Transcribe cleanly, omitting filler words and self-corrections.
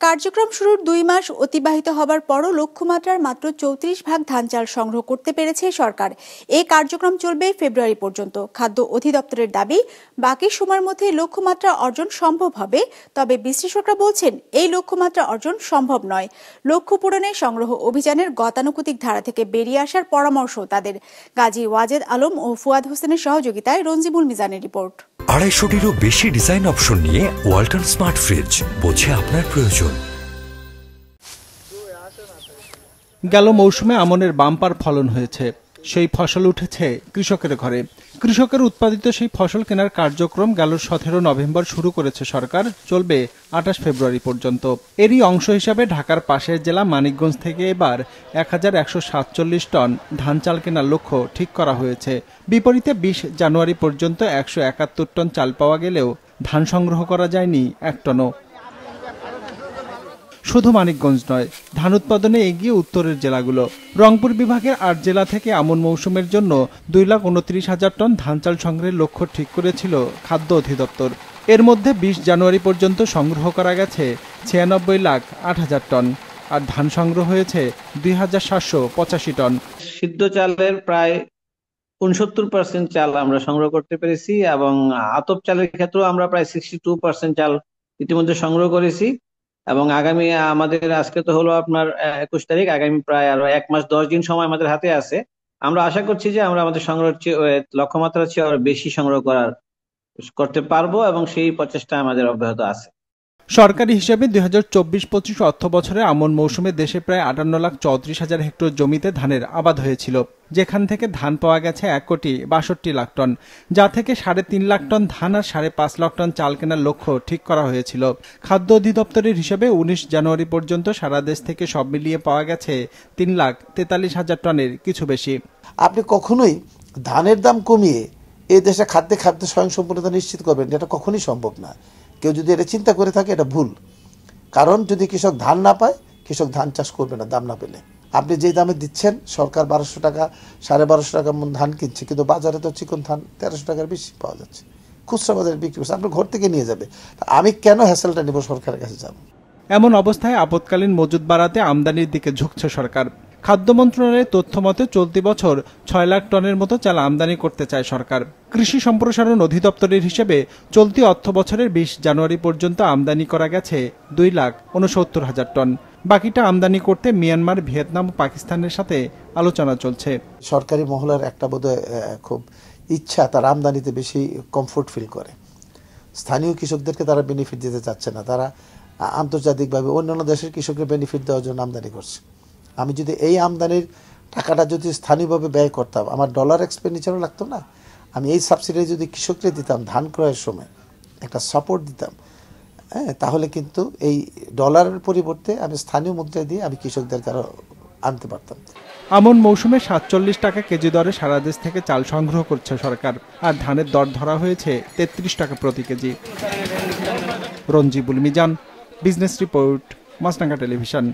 কার্যক্রম শুরুর 2 মাস অতিবাহিত হবার পরও লক্ষ্যমাত্রার মাত্র 34 ভাগ ধান চাল সংগ্রহ করতে পেরেছে সরকার। এই কার্যক্রম চলবে ফেব্রুয়ারি পর্যন্ত। খাদ্য অধিদপ্তরের দাবি, বাকি সময়ের মধ্যে লক্ষ্যমাত্রা অর্জন সম্ভব হবে। তবে বিশ্লেষকরা বলছেন, এই লক্ষ্যমাত্রা অর্জন সম্ভব নয়। লক্ষ্য পূরণে সংগ্রহ অভিযানের গতানুগতিক ধারা থেকে বেরিয়ে আসার পরামর্শ তাদের। গাজী ওয়াজেদ আলম ও ফুয়াদ হোসেনের সহযোগিতায় রঞ্জিবুল মিজানের রিপোর্ট। 250-টিরও বেশি ডিজাইন অপশন নিয়ে ওয়ালটন স্মার্ট ফ্রিজ, বোঝে আপনার প্রয়োজন। গেল মৌসুমে আমনের বাম্পার ফলন হয়েছে। সেই ফসল উঠেছে কৃষকের ঘরে। কৃষকের উৎপাদিত সেই ফসল কেনার কার্যক্রম গেল 17 নভেম্বর শুরু করেছে সরকার, চলবে 28 ফেব্রুয়ারি পর্যন্ত। এরই অংশ হিসাবে ঢাকার পাশের জেলা মানিকগঞ্জ থেকে এবার 1147 টন ধান চাল কেনার লক্ষ্য ঠিক করা হয়েছে। বিপরীতে 20 জানুয়ারি পর্যন্ত 171 টন চাল পাওয়া গেলেও ধান সংগ্রহ করা যায়নি 1 টনও। শুধু মানিকগঞ্জ নয়, ধান উৎপাদনে এগিয়ে উত্তরের জেলাগুলো। রংপুর বিভাগের 8 জেলা থেকে আমন মৌসুমের জন্য 2,29,000 টন ধান চাল সংগ্রহের লক্ষ্য ঠিক করেছিল খাদ্য অধিদপ্তর। এর মধ্যে 20 জানুয়ারি পর্যন্ত সংগ্রহ করা গেছে 96,08,000 টন, আর ধান সংগ্রহ হয়েছে 2,785 টন। সিদ্ধ চালের প্রায় 69% চাল আমরা সংগ্রহ করতে পেরেছি এবং আতপ চালের ক্ষেত্রেও আমরা প্রায় 62% চাল ইতিমধ্যে সংগ্রহ করেছি। এবং আগামী আমাদের আজকে তো হলো আপনার 21 তারিখ, আগামী প্রায় আরো 1 মাস 10 দিন সময় আমাদের হাতে আছে। আমরা আশা করছি যে আমরা আমাদের সংগ্রহের লক্ষ্যমাত্রার চেয়ে আরো বেশি সংগ্রহ করতে পারবো এবং সেই প্রচেষ্টা আমাদের অব্যাহত আছে। সরকারি হিসাবে 2024-25 অর্থ বছরে আমন মৌসুমে দেশে প্রায় 58,34,000 হেক্টর জমিতে ধানের আবাদ হয়েছিল, যেখান থেকে ধান পাওয়া গেছে 1,62,00,000 টন, যা থেকে 3.5 লাখ টন ধান আর 5.5 লাখ টন চাল কেনার লক্ষ্য ঠিক করা হয়েছিল। খাদ্য অধিদপ্তরের হিসাবে 19 জানুয়ারি পর্যন্ত সারা দেশ থেকে সব মিলিয়ে পাওয়া গেছে 3,43,000 টনের কিছু বেশি। আপনি কখনোই ধানের দাম কমিয়ে এই দেশে খাদ্য স্বয়ংসম্পূর্ণতা নিশ্চিত করবেন, এটা কখনোই সম্ভব না। কেউ যদি এটা চিন্তা করে থাকে, এটা ভুল। কারণ যদি কৃষক ধান না পায়, কৃষক ধান চাষ করবে না দাম না পেলে। আপনি যেই দামে দিচ্ছেন, সরকার 1200 টাকা 1250 টাকা মন ধান কিনছে, কিন্তু বাজারে তো চিকন ধান 1300 টাকার বেশি পাওয়া যাচ্ছে। খুচরা বাজারে বিক্রি করছে, আপনার ঘর থেকে নিয়ে যাবে। আমি কেন হ্যাসেলটা নিব, সরকারের কাছে যাব? এমন অবস্থায় আপৎকালীন মজুদ বাড়াতে আমদানির দিকে ঝুঁকছে সরকার। খাদ্য মন্ত্রণালয়ের তথ্য মতে চলতি বছর 6 লাখ টনের মতো চাল আমদানি করতে চায় সরকার। কৃষি সম্প্রসারণ অধিদপ্তরের হিসেবে চলতি অর্থ বছরের 20 জানুয়ারি পর্যন্ত আমদানি করা গেছে 2,69,000 টন। বাকিটা আমদানি করতে মিয়ানমার, ভিয়েতনাম ও পাকিস্তানের সাথে আলোচনা চলছে। সরকারি মহলের একটা বোধহয় খুব ইচ্ছা, তার আমদানিতে বেশি কমফোর্ট ফিল করে। স্থানীয় কৃষকদেরকে তারা বেনিফিট দিতে চাচ্ছে না, তারা আন্তর্জাতিকভাবে অন্যান্য দেশের কৃষকদের বেনিফিট দেওয়ার জন্য আমদানি করছে। আমি যদি এই আমদানির টাকাটা যদি স্থানীয়ভাবে ব্যয় করতাম, আমার ডলার এক্সপেন্ডিচারও লাগতো না। আমি এই সাবসিডি যদি কৃষকদের দিতাম, ধান ক্রয়ের সময় একটা সাপোর্ট দিতাম, তাহলে কিন্তু এই ডলারের পরিবর্তে আমি স্থানীয় মুদ্রায় দিয়ে আমি কৃষকদেরকে আরো আনতে পারতাম। আমন মৌসুমে 47 টাকা কেজি দরে সারা দেশ থেকে চাল সংগ্রহ করছে সরকার, আর ধানের দর ধরা হয়েছে 33 টাকা প্রতি কেজি। Ranjibul Mizan, business report, Maasranga television.